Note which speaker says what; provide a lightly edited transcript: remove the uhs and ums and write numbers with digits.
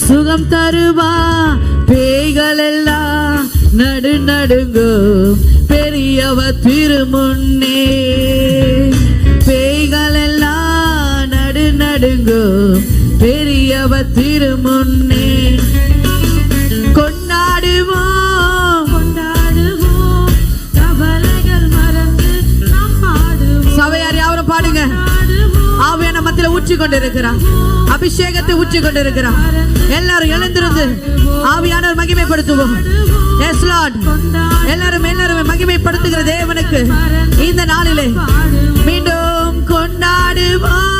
Speaker 1: சுகம் தருவா. பேய்கள் எல்லாம் நடுநடுங்கும் பெரியவ திருமுன்னே. பேய்கள் எல்லாம் நடுநடுங்கும் பெரியவ திருமுன்னே. கொண்டாடுவோம் கொண்டாடுவோம் கவலைகள் மறந்து நாம் பாடுவோம். சபையார் யாவரும் பாடுங்க. ஆவியான மத்தியில ஊற்றி கொண்டிருக்கிறார், அபிஷேகத்தை ஊற்றி கொண்டிருக்கிறார். எல்லாரும் எழுந்திருந்து ஆவியானவர் மகிமைப்படுத்துவோம். Yes Lord. எல்லாரும் மகிமைப்படுத்துகிற தேவனுக்கு இந்த நாளிலே மீண்டும் கொண்டாடுவோம்.